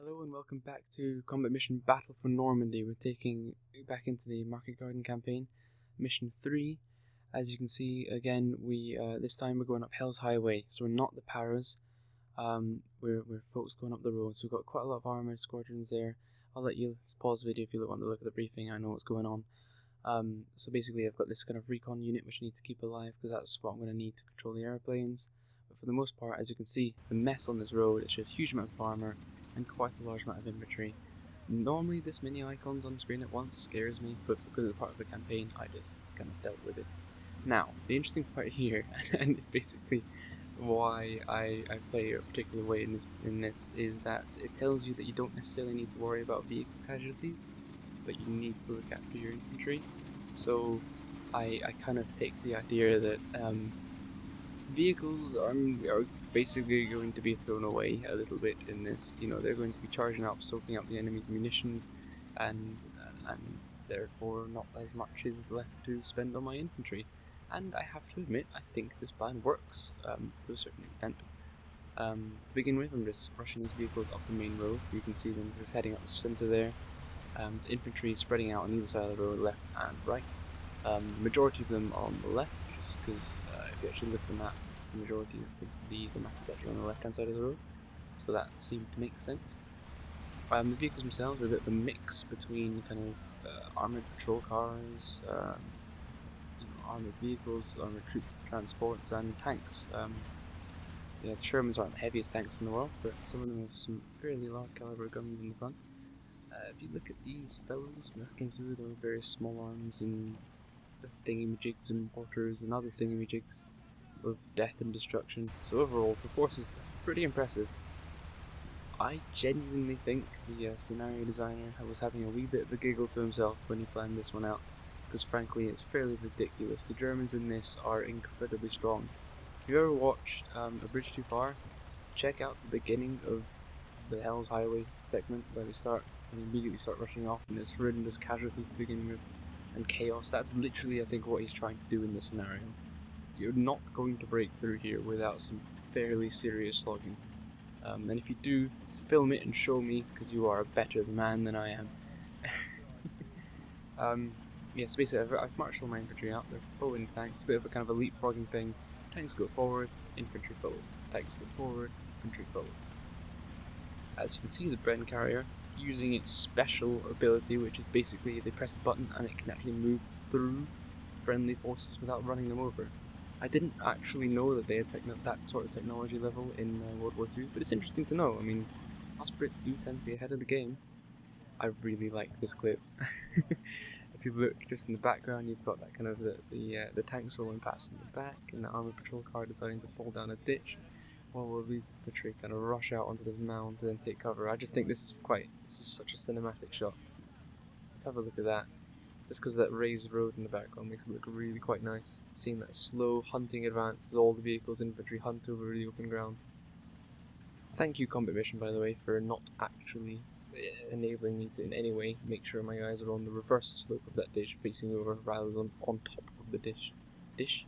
Hello and welcome back to Combat Mission Battle for Normandy. We're taking back into the Market Garden campaign, Mission 3. As you can see, again, this time we're going up Hell's Highway, so we're not the Paras. We're folks going up the road, so we've got quite a lot of armoured squadrons there. I'll let you pause the video if you want to look at the briefing. I know what's going on. So basically I've got this kind of recon unit which I need to keep alive because that's what I'm going to need to control the airplanes. But for the most part, as you can see, the mess on this road, it's just huge amounts of armour and quite a large amount of infantry. Normally this many icons on screen at once scares me, but because it's part of the campaign I just kind of dealt with it. Now, the interesting part here, and it's basically why I play a particular way in this, is that it tells you that you don't necessarily need to worry about vehicle casualties, but you need to look after your infantry. So I kind of take the idea that vehicles are basically going to be thrown away a little bit in this. You know, they're going to be charging up, soaking up the enemy's munitions, and therefore not as much is left to spend on my infantry. And I have to admit, I think this plan works to a certain extent. To begin with, I'm just rushing these vehicles up the main road, so you can see them just heading up the centre there. Infantry spreading out on either side of the road, left and right. The majority of them are on the left, just because if you actually look at the map, the majority of the map is actually on the left hand side of the road, so that seemed to make sense. The vehicles themselves are a bit of a mix between kind of armoured patrol cars, armoured vehicles, armoured troop transports, and tanks. The Shermans aren't the heaviest tanks in the world, but some of them have some fairly large caliber guns in the front. If you look at these fellows working through their various small arms and the thingamajigs and mortars and other thingamajigs of death and destruction, so overall the force is pretty impressive. I genuinely think the scenario designer was having a wee bit of a giggle to himself when he planned this one out, because frankly it's fairly ridiculous. The Germans in this are incredibly strong. If you ever watched A Bridge Too Far, check out the beginning of the Hell's Highway segment where they immediately start rushing off, and there's horrendous casualties to begin with and chaos. That's literally, I think, what he's trying to do in this scenario. You're not going to break through here without some fairly serious slogging. And if you do, film it and show me, because you are a better man than I am. So basically I've marched all my infantry out. They're following tanks, a bit of a kind of a leapfrogging thing. Tanks go forward, infantry follow. Tanks go forward, infantry follows. As you can see, the Bren carrier, using its special ability, which is basically they press a button and it can actually move through friendly forces without running them over. I didn't actually know that they had that sort of technology level in World War II, but it's interesting to know. I mean, us Brits do tend to be ahead of the game. I really like this clip. If you look just in the background, you've got that kind of the tanks rolling past in the back, and the armoured patrol car deciding to fall down a ditch, while these infantry kind of rush out onto this mound to then take cover. I just think this is such a cinematic shot. Let's have a look at that. Just because that raised road in the background makes it look really quite nice. Seeing that slow hunting advance as all the vehicles infantry hunt over the open ground. Thank you, Combat Mission, by the way, for not actually enabling me to in any way make sure my guys are on the reverse slope of that ditch facing over rather than on top of the dish. Dish?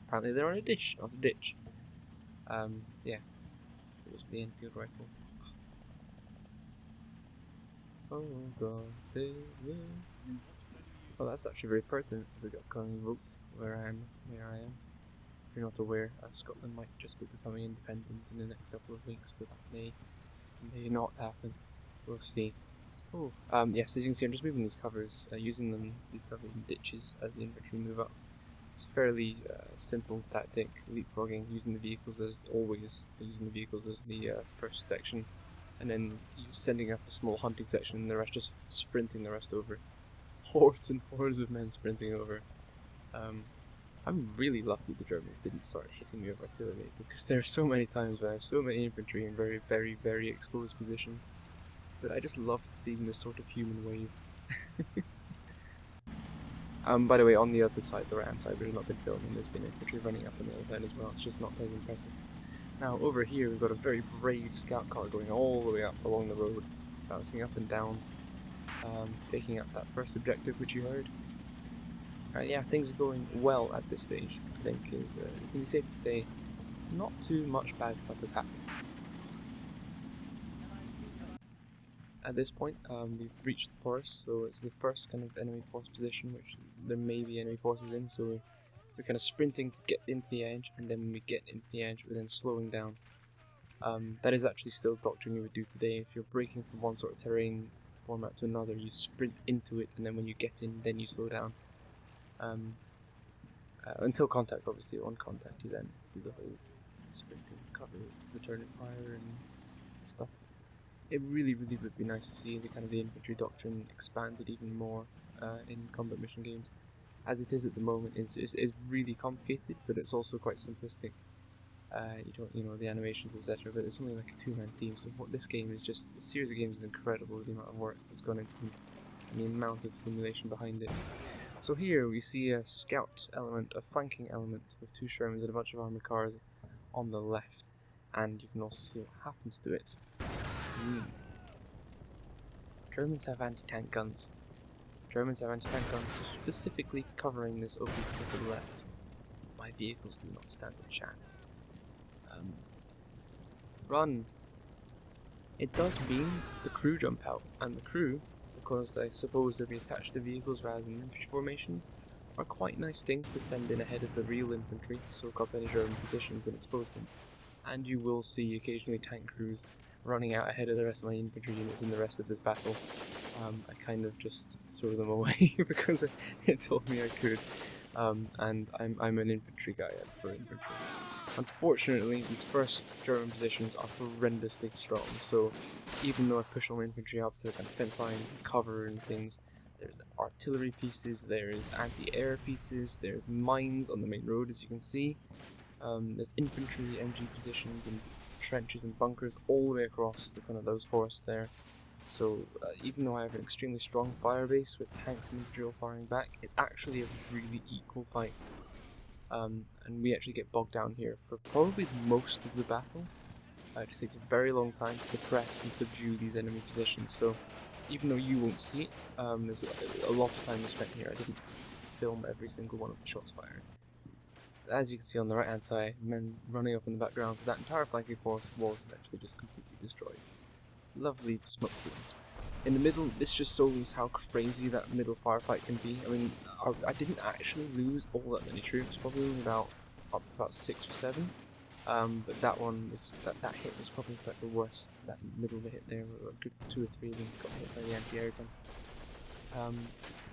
Apparently they're on a dish, not a ditch. Yeah. There's the Enfield rifles. Oh God, save me. Well, that's actually very pertinent for the upcoming vote where I am. If you're not aware, Scotland might just be becoming independent in the next couple of weeks, but that may not happen. We'll see. Oh, yes, as you can see, I'm just moving these covers, using these covers in ditches as the infantry move up. It's a fairly simple tactic, leapfrogging, using the vehicles as the first section, and then sending up a small hunting section, and the rest just sprinting the rest over. Hordes and hordes of men sprinting over. I'm really lucky the Germans didn't start hitting me with artillery, because there are so many times where I have so many infantry in very, very, very exposed positions. But I just love seeing this sort of human wave. By the way, on the other side, the right-hand side, which has not been filming, there's been infantry running up on the other side as well. It's just not as impressive. Now, over here, we've got a very brave scout car going all the way up along the road, bouncing up and down, taking up that first objective, which you heard. Yeah, things are going well at this stage, I think, it can be safe to say not too much bad stuff has happened. at this point. We've reached the forest, so it's the first kind of enemy force position, which there may be enemy forces in, so we're kind of sprinting to get into the edge, and then when we get into the edge, we're then slowing down. That is actually still doctrine you would do today. If you're breaking from one sort of terrain format to another, you sprint into it, and then when you get in, then you slow down. Until contact, obviously. On contact, you then do the whole sprinting to cover, returning fire and stuff. It really would be nice to see the kind of the infantry doctrine expanded even more in combat mission games. As it is at the moment, is really complicated, but it's also quite simplistic. You know, the animations, etc. But it's only like a 2-man team, so what this game is just, the series of games is incredible. The amount of work that's gone into them, and the amount of simulation behind it. So here we see a scout element, a flanking element with 2 Shermans and a bunch of armoured cars on the left, and you can also see what happens to it. Germans have anti-tank guns. Germans have anti-tank guns specifically covering this open field to the left. My vehicles do not stand a chance. Run! It does mean the crew jump out, and the crew, because I suppose they'll be attached to vehicles rather than infantry formations, are quite nice things to send in ahead of the real infantry to soak up any German positions and expose them. And you will see occasionally tank crews running out ahead of the rest of my infantry units in the rest of this battle. I kind of just throw them away because it told me I could. And I'm an infantry guy, for infantry. Unfortunately, these first German positions are horrendously strong, so even though I push all my infantry up to kind of fence lines and cover and things, there's artillery pieces, there's anti-air pieces, there's mines on the main road, as you can see. There's infantry, MG positions, and trenches and bunkers all the way across the kind of those forests there. So even though I have an extremely strong fire base with tanks and infantry all firing back, it's actually a really equal fight. And we actually get bogged down here for probably most of the battle. It just takes a very long time to suppress and subdue these enemy positions, so even though you won't see it, there's a lot of time spent here. I didn't film every single one of the shots fired. As you can see on the right hand side, men running up in the background, that entire flanking force was actually just completely destroyed. Lovely smoke plumes. In the middle, this just shows how crazy that middle firefight can be. I mean, I didn't actually lose all that many troops, probably up to about 6 or 7. But that one was, that hit was probably like the worst. That middle hit there, a good 2 or 3 of them got hit by the anti-air gun.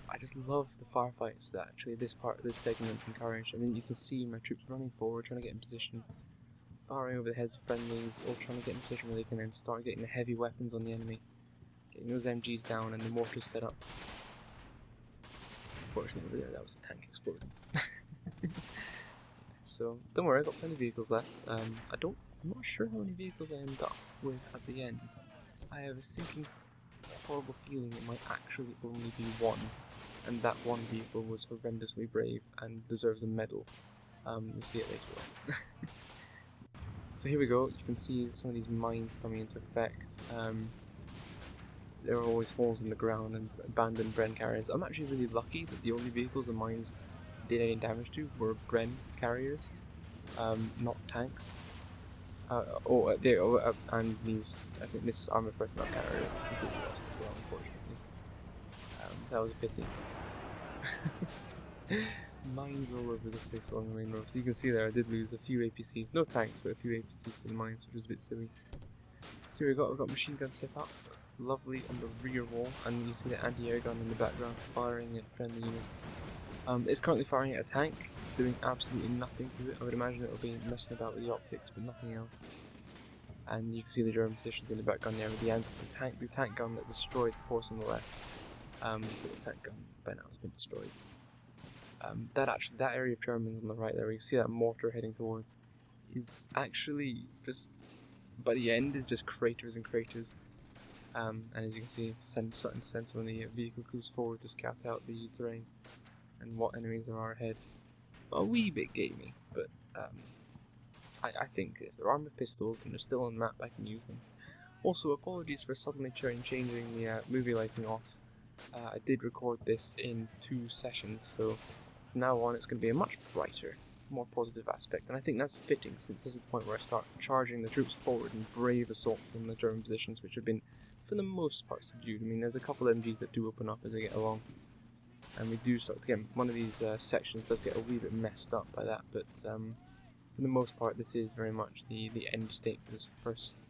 I just love the firefights that actually this segment encourage. I mean, you can see my troops running forward, trying to get in position, firing over the heads of friendlies, or trying to get in position where they can then start getting the heavy weapons on the enemy. Getting those MGs down and the mortars set up. Unfortunately, that was a tank exploding. So, don't worry, I've got plenty of vehicles left. I'm not sure how many vehicles I end up with at the end. I have a sinking, horrible feeling it might actually only be 1. And that one vehicle was horrendously brave and deserves a medal. You'll see it later on. So here we go, you can see some of these mines coming into effect. There are always holes in the ground and abandoned Bren carriers. I'm actually really lucky that the only vehicles the mines did any damage to were Bren carriers, not tanks. And these, I think this armoured personnel carrier was completely lost as well, unfortunately. That was a pity. Mines all over the place along the main road. So you can see there I did lose a few APCs, no tanks, but a few APCs to the mines, which was a bit silly. So we've got machine guns set up, lovely on the rear wall, and you see the anti-air gun in the background firing at friendly units. It's currently firing at a tank, doing absolutely nothing to it. I would imagine it'll be messing about with the optics, but nothing else. And you can see the German positions in the background there with the tank gun that destroyed the force on the left. But the tank gun by now has been destroyed. That area of Germans on the right there, where you see that mortar heading towards, is actually just, by the end, is just craters and craters. And as you can see, send some of the vehicle crews forward to scout out the terrain and what enemies there are ahead. A wee bit gamey, but I think if they're armed with pistols and they're still on the map, I can use them. Also, apologies for suddenly changing the movie lighting off. I did record this in 2 sessions, so from now on it's going to be a much brighter, more positive aspect, and I think that's fitting since this is the point where I start charging the troops forward in brave assaults on the German positions which have been, for for the most part subdued. I mean, there's a couple of MGs that do open up as I get along, and we do start to get, one of these sections does get a wee bit messed up by that, but for the most part this is very much the end state for this first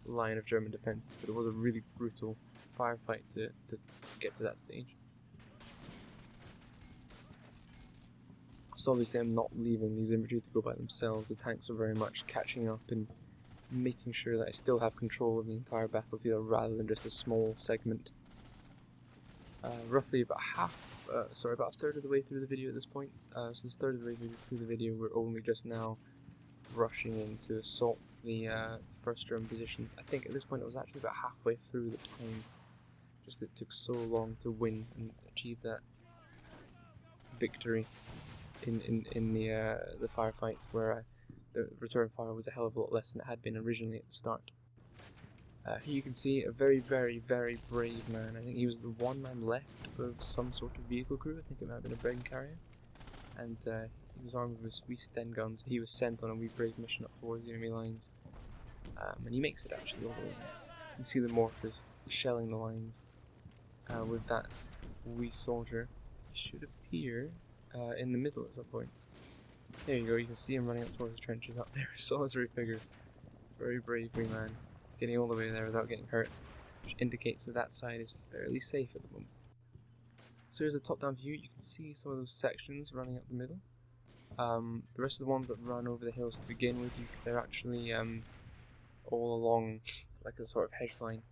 line of German defence, but it was a really brutal firefight to get to that stage. So obviously I'm not leaving these infantry to go by themselves. The tanks are very much catching up and making sure that I still have control of the entire battlefield rather than just a small segment. Roughly about about a third of the way through the video at this point. So this third of the way through the video, we're only just now rushing in to assault the first German positions. I think at this point it was actually about halfway through the time, just it took so long to win and achieve that victory in the firefight, where the return fire was a hell of a lot less than it had been originally at the start. Here you can see a very, very, very brave man. I think he was the one man left of some sort of vehicle crew. I think it might have been a Bremen carrier. And he was armed with his wee Sten guns. He was sent on a wee brave mission up towards the enemy lines. And he makes it actually all the way. You can see the mortars shelling the lines. With that wee soldier, he should appear in the middle at some point. There you go, you can see him running up towards the trenches up there. Solitary figure. Very brave wee man. Getting all the way there without getting hurt, which indicates that that side is fairly safe at the moment. So here's a top-down view. You can see some of those sections running up the middle. The rest of the ones that run over the hills to begin with, they're actually all along like a sort of hedge line,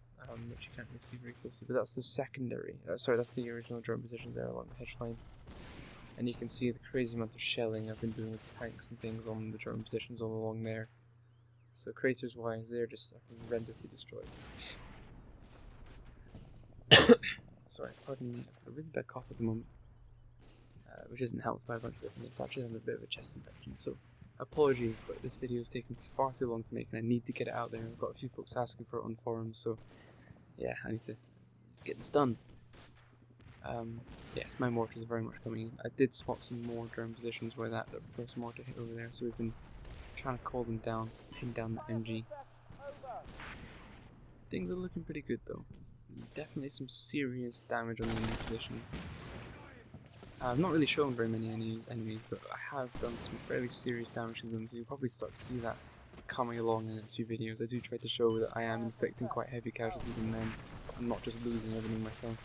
which you can't really see very closely, but that's the secondary, that's the original German position there along the hedge line. And you can see the crazy amount of shelling I've been doing with the tanks and things on the German positions all along there. So craters wise, they're just horrendously destroyed. Sorry, pardon me, I've got a really bad cough at the moment, which isn't helped by a bunch of different things. Actually, I'm a bit of a chest infection, so apologies, but this video has taken far too long to make and I need to get it out there. I've got a few folks asking for it on the forums, so yeah, I need to get this done. Yes, my mortars are very much coming in. I did spot some more German positions where that first mortar hit over there, so we've been trying to call them down to pin down the MG. Things are looking pretty good though. Definitely some serious damage on the enemy positions. I've not really shown very many enemies, but I have done some fairly serious damage to them, so you'll probably start to see that coming along in the next few videos. I do try to show that I am inflicting quite heavy casualties in them. I'm not just losing everything myself.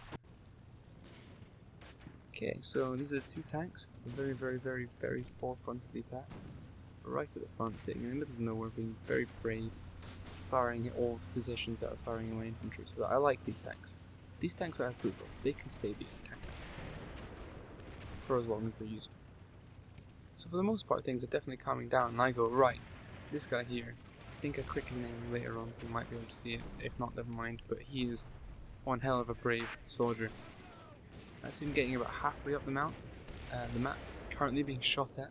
Okay, so these are the two tanks, the very, very, very, very forefront of the attack. Right at the front, sitting in the middle of nowhere, being very brave, firing at all the positions that are firing away infantry. So I like these tanks. These tanks are brutal. They can stay being tanks for as long as they're useful. So for the most part, things are definitely calming down, and I go, right, this guy here, I think I quickly name him later on so you might be able to see it, if not, never mind, but he is one hell of a brave soldier. I see him getting about halfway up the map currently being shot at,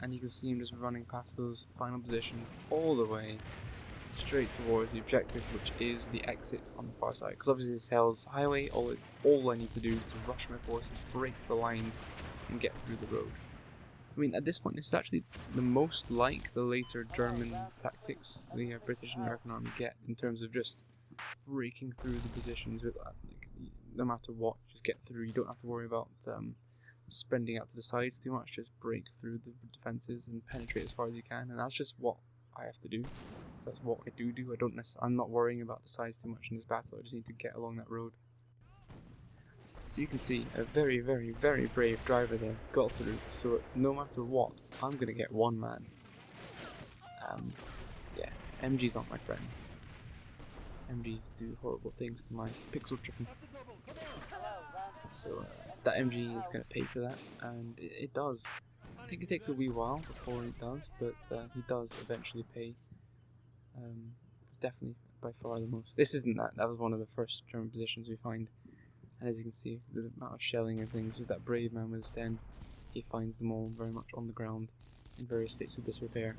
and you can see him just running past those final positions all the way straight towards the objective, which is the exit on the far side. Because obviously this hell's highway, all I need to do is rush my forces, break the lines, and get through the road. I mean, at this point, this is actually the most like the later German tactics the British and American army get in terms of just breaking through the positions with no matter what, just get through. You don't have to worry about spreading out to the sides too much, just break through the defences and penetrate as far as you can, and that's just what I have to do. So that's what I do. I'm not worrying about the sides too much in this battle. I just need to get along that road. So you can see a very, very, very brave driver there got through. So no matter what, I'm gonna get one man. Yeah, MG's not my friend. MGs do horrible things to my pixel tripping. So that MG is going to pay for that, and it does. I think it takes a wee while before it does, but he does eventually pay. Definitely by far the most. This isn't that. That was one of the first German positions we find, and as you can see, the amount of shelling and things with that brave man with the Sten, he finds them all very much on the ground in various states of disrepair.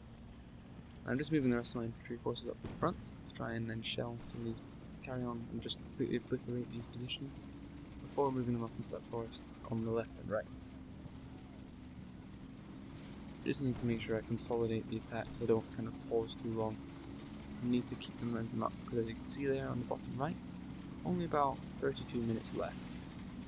I'm just moving the rest of my infantry forces up to the front to try and then shell some of these, carry on and just completely obliterate these positions before moving them up into that forest on the left and right. Just need to make sure I consolidate the attack so I don't kind of pause too long. You need to keep the momentum up, because as you can see there on the bottom right, only about 32 minutes left.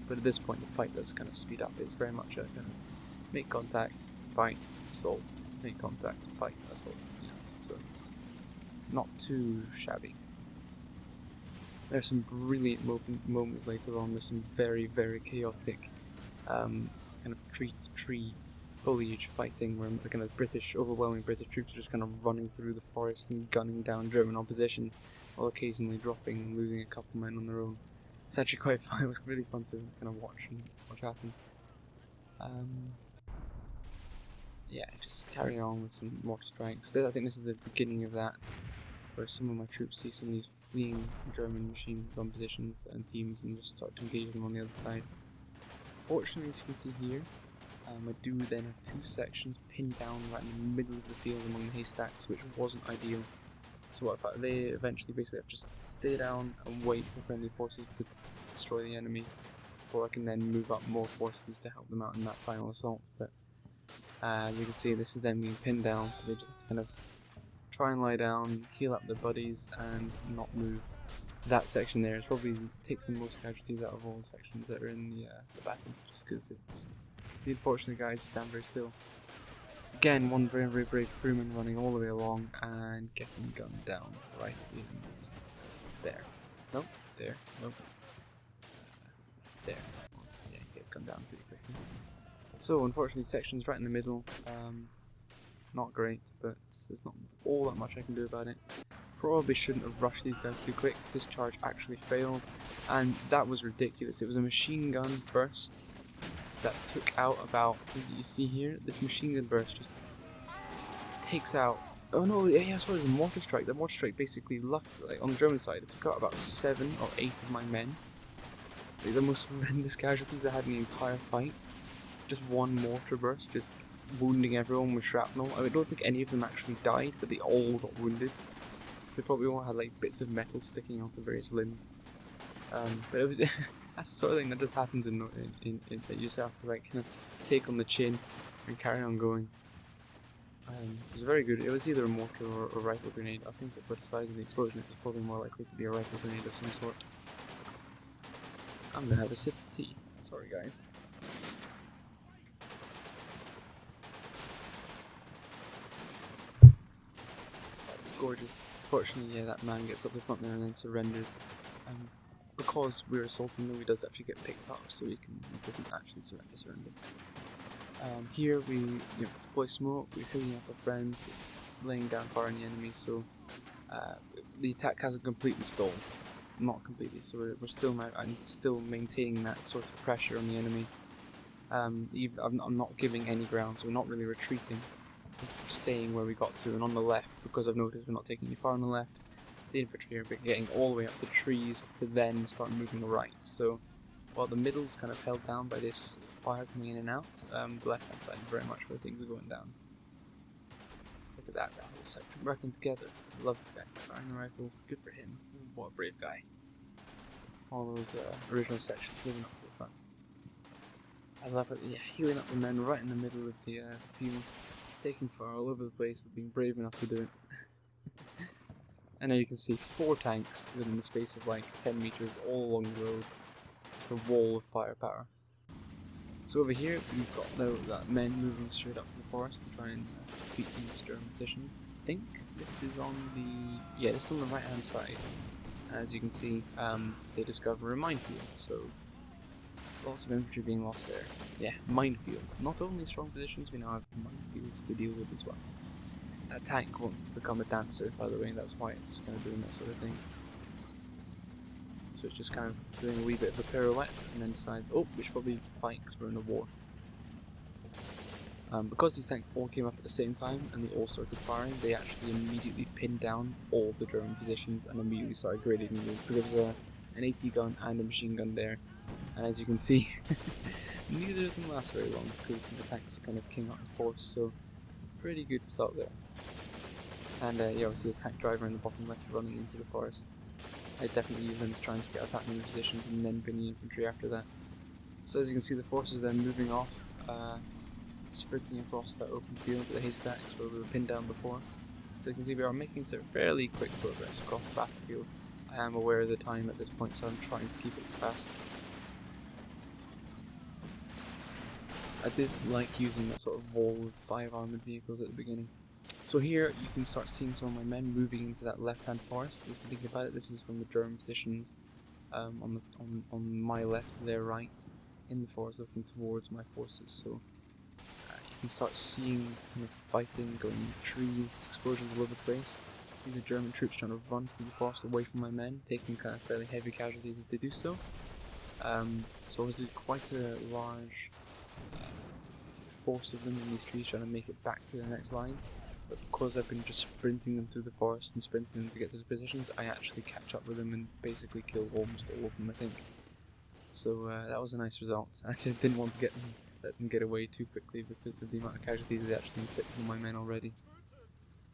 But at this point the fight does kind of speed up. It's very much a kind of make contact, fight, assault, make contact, fight, assault, you know, so not too shabby. There's some brilliant moments later on. There's some very, very chaotic kind of tree-to-tree foliage fighting where the kind of overwhelming British troops are just kind of running through the forest and gunning down German opposition, while occasionally dropping and losing a couple men on their own. It's actually quite fun. It was really fun to kind of watch happen. Yeah, just carrying on with some mortar strikes. I think this is the beginning of that, where some of my troops see some of these fleeing German machine gun positions and teams and just start to engage them on the other side. Fortunately, as you can see here, I do then have 2 sections pinned down right in the middle of the field among the haystacks, which wasn't ideal. So what if they eventually basically have to just stay down and wait for friendly forces to destroy the enemy before I can then move up more forces to help them out in that final assault. But as you can see, this is them being pinned down, so they just have to kind of try and lie down, heal up their buddies, and not move. That section there is probably takes the most casualties out of all the sections that are in the battle, just because it's the unfortunate guys who stand very still. Again, one very, very brave crewman running all the way along and getting gunned down right at the end. There. Nope. There. Nope. There. Yeah, he gets gunned down pretty quickly. So, unfortunately, sections right in the middle. Not great, but there's not all that much I can do about it. Probably shouldn't have rushed these guys too quick, because this charge actually failed, and that was ridiculous. It was a machine gun burst that took out about, you see here, this machine gun burst just takes out, oh no, yeah, sorry, it was a mortar strike. The mortar strike basically, like on the German side, it took out about 7 or 8 of my men. Like, the most horrendous casualties I had in the entire fight. Just one mortar burst, just wounding everyone with shrapnel. I don't think any of them actually died, but they all got wounded. So they probably all had like bits of metal sticking out of various limbs. But it was that's the sort of thing that just happens in that you just have to like kind of take on the chin and carry on going. It was very good. It was either a mortar or a rifle grenade. I think that by the size of the explosion, it was probably more likely to be a rifle grenade of some sort. I'm gonna have a sip of tea. Sorry, guys. That was gorgeous. Fortunately, yeah, that man gets up to the front there and then surrenders. Because we're assaulting though, he does actually get picked up, so he doesn't actually surrender. Here we deploy smoke, we're healing up a friend, laying down fire on the enemy, so the attack hasn't completely stalled. Not completely, so we're still maintaining that sort of pressure on the enemy. I'm not giving any ground, so we're not really retreating. We're staying where we got to, and on the left, because I've noticed we're not taking any fire on the left, the infantry are getting all the way up the trees to then start moving right. So while the middle's kind of held down by this fire coming in and out, the left hand side is very much where things are going down. Look at that whole section working together. I love this guy firing the rifles. Good for him. What a brave guy. All those original sections moving up to the front. I love it. Yeah, healing up the men right in the middle of the field, taking fire all over the place, but being brave enough to do it. And now you can see 4 tanks within the space of like 10 meters all along the road. It's a wall of firepower. So over here we've got men moving straight up to the forest to try and defeat these German positions. I think this is on the this is on the right hand side. As you can see, they discover a minefield, so lots of infantry being lost there. Yeah, minefield. Not only strong positions, we now have minefields to deal with as well. That tank wants to become a dancer, by the way, that's why it's kind of doing that sort of thing. So it's just kind of doing a wee bit of a pirouette, and then decides, oh, we should probably fight because we're in a war. Because these tanks all came up at the same time, and they all started firing, they actually immediately pinned down all the German positions and immediately started grading them, because there was an AT gun and a machine gun there. And as you can see, neither of them last very long, because the tanks kind of came out in force, so pretty good result there. And yeah, obviously a tank driver in the bottom left running into the forest. I definitely use them to try and scout attack enemy positions and then bring the infantry after that. So as you can see, the forces then moving off, sprinting across that open field to the haystacks where we were pinned down before. So you can see we are making some fairly quick progress across the battlefield. I am aware of the time at this point, so I'm trying to keep it fast. I did like using that sort of wall of 5 armoured vehicles at the beginning. So here you can start seeing some of my men moving into that left-hand forest. If you think about it, this is from the German positions on my left, their right, in the forest looking towards my forces. So you can start seeing kind of fighting going in the trees, explosions all over the place. These are German troops trying to run through the forest away from my men, taking kind of fairly heavy casualties as they do so. So there's quite a large force of them in these trees trying to make it back to the next line. But because I've been just sprinting them through the forest and sprinting them to get to the positions, I actually catch up with them and basically kill almost all of them, I think. So that was a nice result. I didn't want to let them get away too quickly because of the amount of casualties they actually inflicted on my men already.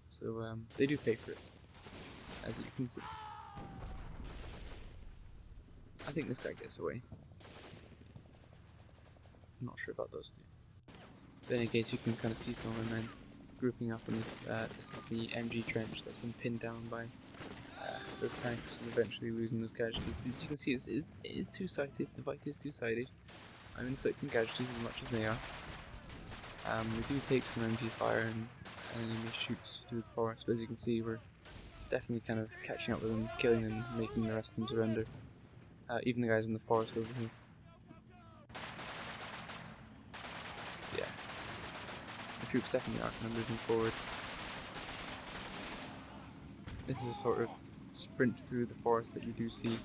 So they do pay for it, as you can see. I think this guy gets away. I'm not sure about those two. Then in case you can kind of see some of my men grouping up in this. This is the MG trench that's been pinned down by those tanks and eventually losing those casualties. But as you can see, it is two-sided. The fight is two-sided. I'm inflicting casualties as much as they are. We do take some MG fire and enemy shoots through the forest, but as you can see, we're definitely kind of catching up with them, killing them, making the rest of them surrender. Even the guys in the forest over here. So yeah, the troops definitely are kind of moving forward. This is a sort of sprint through the forest that you do see.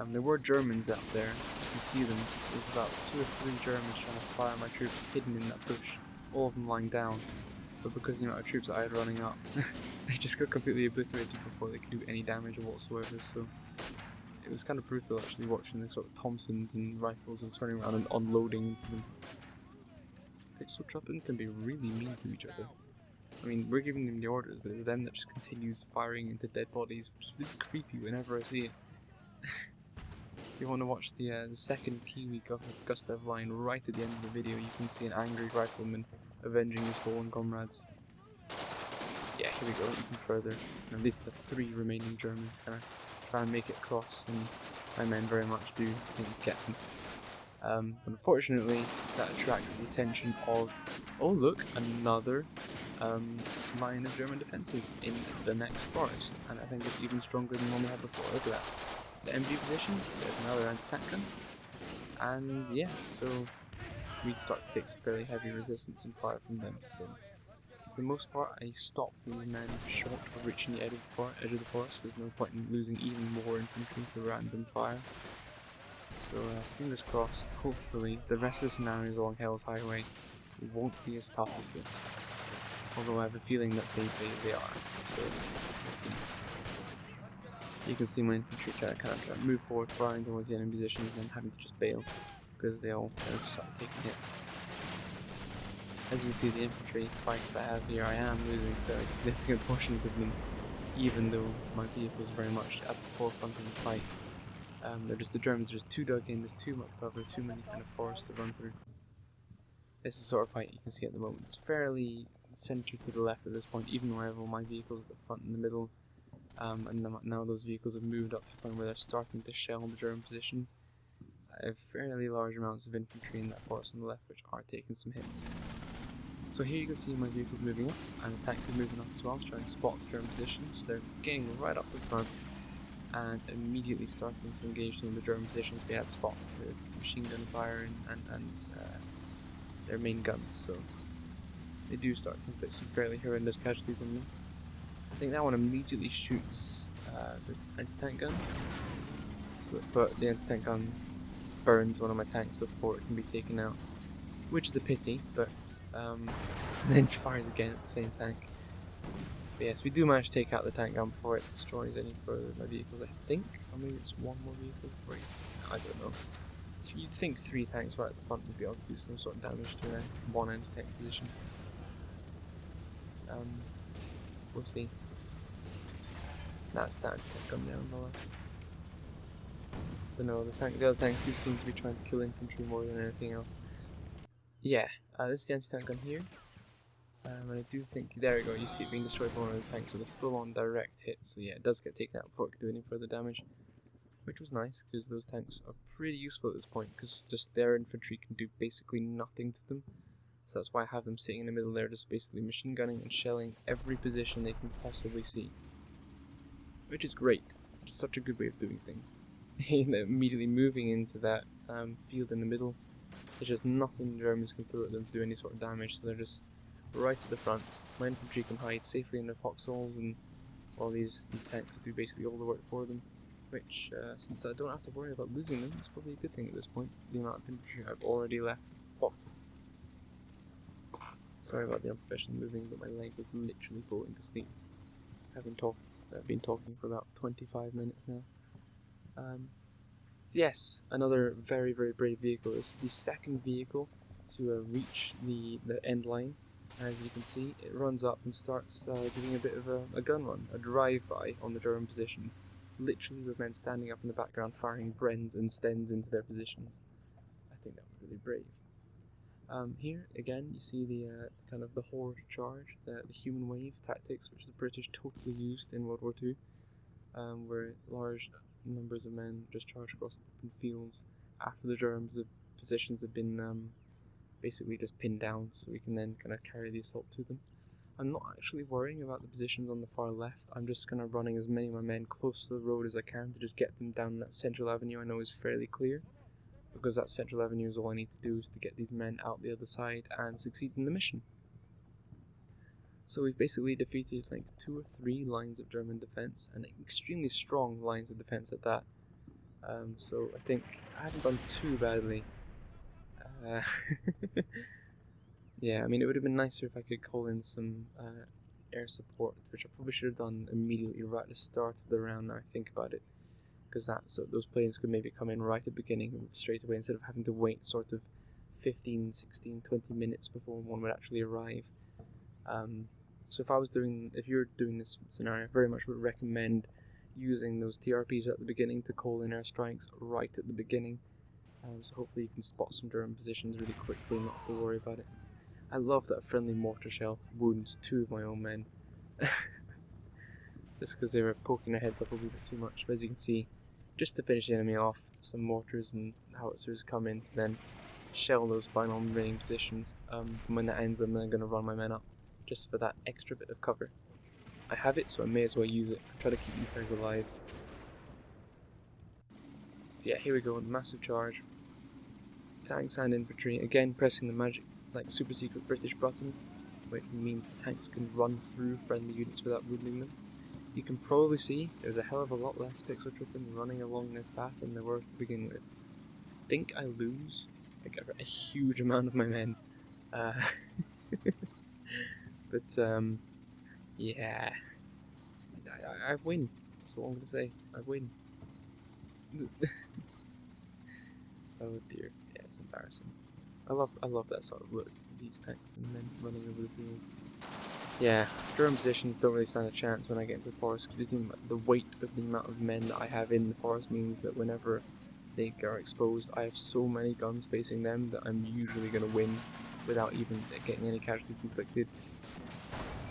There were Germans out there, you can see them. There's about 2 or 3 Germans trying to fire my troops hidden in that bush, all of them lying down. But because of the amount of troops that I had running up, they just got completely obliterated before they could do any damage whatsoever. So it was kind of brutal actually watching the sort of Thompsons and rifles and turning around and unloading into them. Pixel Truppen can be really mean to each other. I mean, we're giving them the orders, but it's them that just continues firing into dead bodies, which is really creepy whenever I see it. If you want to watch the second Kiwi Gustav line right at the end of the video, you can see an angry rifleman avenging his fallen comrades. Yeah, here we go, even further. And these are the 3 remaining Germans kind of trying to make it across, and my men very much do, I think, get them. But unfortunately, that attracts the attention of, oh look, another line of German defences in the next forest, and I think it's even stronger than one we had before. Look at that. So MG positions, there's another anti-tank gun, and yeah, so we start to take some fairly heavy resistance and fire from them. So for the most part, I stopped these men short of reaching the edge of the forest. There's no point in losing even more infantry to random fire. So fingers crossed, hopefully the rest of the scenarios along Hell's Highway won't be as tough as this. Although I have a feeling that they are, so we'll see. You can see my infantry trying to move forward, firing towards the enemy positions, and then having to just bail because they all kind of just start taking hits. As you can see, the infantry fights I have here, I am losing fairly significant portions of them, even though my vehicles are very much at the forefront of the fight. They're just the Germans are just too dug in, there's too much cover, too many kind of forests to run through. This is the sort of fight you can see at the moment. It's fairly centered to the left at this point, even though I have all my vehicles at the front and the middle. And now those vehicles have moved up to the point where they're starting to shell the German positions. I have fairly large amounts of infantry in that forest on the left, which are taking some hits. So here you can see my vehicles moving up, and the tank is moving up as well to try and spot the German positions. They're getting right up to the front, and immediately starting to engage in the German positions we had spot with machine gun fire and their main guns. So they do start to inflict some fairly horrendous casualties on them. I think that one immediately shoots the anti-tank gun, but the anti-tank gun burns one of my tanks before it can be taken out, which is a pity, but then fires again at the same tank. But yes, we do manage to take out the tank gun before it destroys any further of my vehicles, I think, or maybe it's one more vehicle before it gets taken out, I don't know. So you'd think 3 tanks right at the front would be able to do some sort of damage to one anti-tank position. We'll see. That's that anti-tank gun there on the left. But no, the other tanks do seem to be trying to kill infantry more than anything else. Yeah, this is the anti-tank gun here. And I do think, there we go, you see it being destroyed by one of the tanks with a full-on direct hit, so yeah, it does get taken out before it can do any further damage, which was nice, because those tanks are pretty useful at this point, because just their infantry can do basically nothing to them, so that's why I have them sitting in the middle there, just basically machine gunning and shelling every position they can possibly see, which is great. It's such a good way of doing things. Immediately moving into that field in the middle, there's just nothing the Germans can throw at them to do any sort of damage, so they're just right at the front. My infantry can hide safely in their foxholes, and all these tanks do basically all the work for them, which, since I don't have to worry about losing them, it's probably a good thing at this point, the amount of infantry I've already left. Oh. Sorry about the unprofessional moving, but my leg was literally falling to sleep. I've been talking for about 25 minutes now. Yes, another very, very brave vehicle. It's the second vehicle to reach the end line. As you can see, it runs up and starts doing a bit of a gun run, a drive-by on the German positions. Literally with men standing up in the background firing Brens and Stens into their positions. I think that was really brave. Here, again, you see the kind of the horde charge, the human wave tactics, which the British totally used in World War II, where large numbers of men just charge across open fields after the Germans' positions have been basically just pinned down, so we can then kind of carry the assault to them. I'm not actually worrying about the positions on the far left. I'm just kind of running as many of my men close to the road as I can to just get them down that central avenue I know is fairly clear, because that central avenue is all I need to do is to get these men out the other side and succeed in the mission. So we've basically defeated like 2 or 3 lines of German defense, and extremely strong lines of defense at that. So I think I haven't done too badly. Yeah, I mean, it would have been nicer if I could call in some air support, which I probably should have done immediately right at the start of the round now I think about it, because those planes could maybe come in right at the beginning straight away instead of having to wait sort of 15, 16, 20 minutes before one would actually arrive. So if you're doing this scenario, I very much would recommend using those TRPs at the beginning to call in airstrikes right at the beginning. So hopefully you can spot some German positions really quickly and not have to worry about it. I love that a friendly mortar shell wounds 2 of my own men. Just because they were poking their heads up a wee bit too much. But as you can see, just to finish the enemy off, some mortars and howitzers come in to then shell those final remaining positions. And when that ends, I'm then going to run my men up, just for that extra bit of cover. I have it, so I may as well use it. I try to keep these guys alive. So yeah, here we go, massive charge. Tanks and infantry, again pressing the magic, like super secret British button, which means the tanks can run through friendly units without wounding them. You can probably see there's a hell of a lot less pixel tripping running along this path than there were to begin with. I think I lose like a huge amount of my men. But yeah, I win. That's all I'm gonna say. I win. Oh dear, yeah, it's embarrassing. I love that sort of look, these tanks and then running over the fields. Yeah, German positions don't really stand a chance when I get into the forest, because the weight of the amount of men that I have in the forest means that whenever they are exposed, I have so many guns facing them that I'm usually going to win without even getting any casualties inflicted.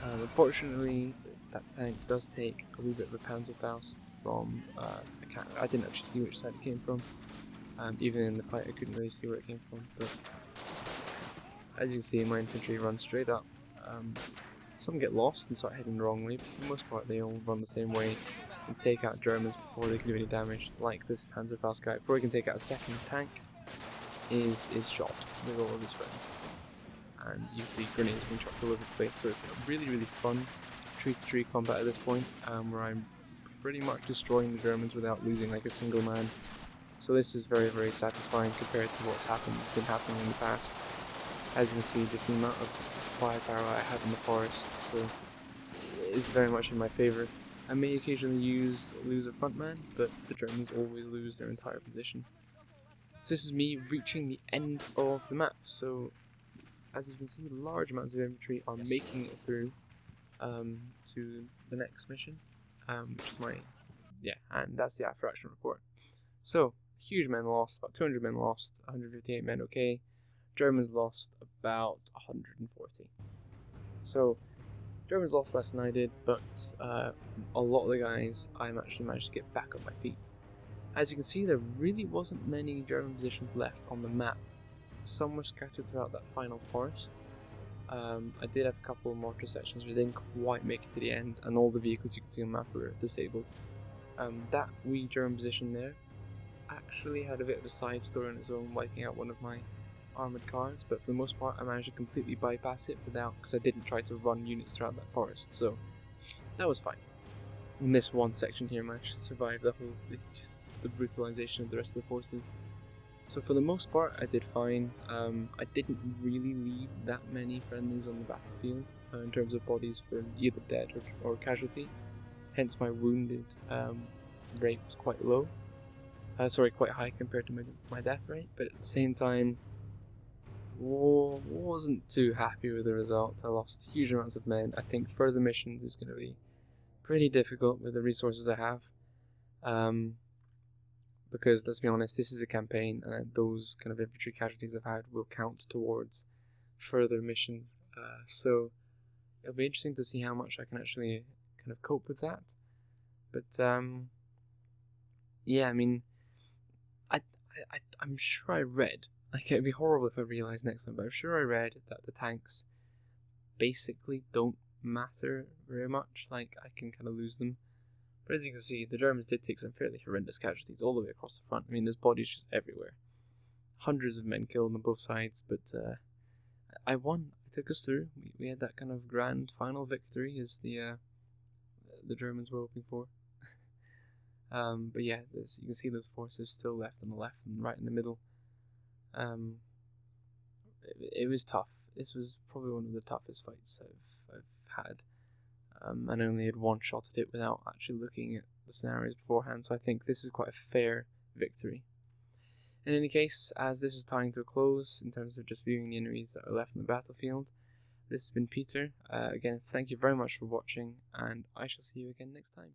Unfortunately, that tank does take a wee bit of a Panzerfaust from, I didn't actually see which side it came from. Even in the fight I couldn't really see where it came from, but as you can see, my infantry run straight up. Some get lost and start heading the wrong way, but for the most part they all run the same way and take out Germans before they can do any damage, like this Panzerfaust guy. Before he can take out a second tank, is shot with all of his friends. And you see grenades being chopped all over the place, so it's a really, really fun tree-to-tree combat at this point, where I'm pretty much destroying the Germans without losing like a single man. So this is very, very satisfying compared to what's been happening in the past. As you can see, just the amount of firepower I have in the forest, so it is very much in my favour. I may occasionally lose a front man, but the Germans always lose their entire position. So this is me reaching the end of the map. So as you can see, large amounts of infantry are making it through to the next mission, which is and that's the after action report. So, huge men lost, about 200 men lost, 158 men okay. Germans lost about 140. So Germans lost less than I did, but a lot of the guys I actually managed to get back on my feet. As you can see, there really wasn't many German positions left on the map. Some were scattered throughout that final forest. I did have a couple of mortar sections but didn't quite make it to the end, and all the vehicles you can see on the map were disabled. That wee German position there actually had a bit of a side story on its own, wiping out one of my armoured cars, but for the most part I managed to completely bypass it because I didn't try to run units throughout that forest, so that was fine. In this one section here, I managed to survive the brutalization of the rest of the forces. So for the most part, I did fine. I didn't really leave that many friendlies on the battlefield in terms of bodies for either dead or casualty. Hence my wounded rate was quite low. Quite high compared to my death rate, but at the same time, wasn't too happy with the result. I lost huge amounts of men. I think further missions is going to be pretty difficult with the resources I have. Because let's be honest, this is a campaign, and those kind of infantry casualties I've had will count towards further missions. So it'll be interesting to see how much I can actually kind of cope with that. But yeah, I mean, I'm sure I read. Like, it'd be horrible if I realised next time, but I'm sure I read that the tanks basically don't matter very much. Like, I can kind of lose them. But as you can see, the Germans did take some fairly horrendous casualties all the way across the front. I mean, there's bodies just everywhere. Hundreds of men killed on both sides, but I won. I took us through. We had that kind of grand final victory as the Germans were hoping for. But yeah, you can see those forces still left on the left and right in the middle. It was tough. This was probably one of the toughest fights I've had. And I only had one shot at it without actually looking at the scenarios beforehand, so I think this is quite a fair victory. In any case, as this is tying to a close in terms of just viewing the enemies that are left on the battlefield, this has been Peter. Again, thank you very much for watching, and I shall see you again next time.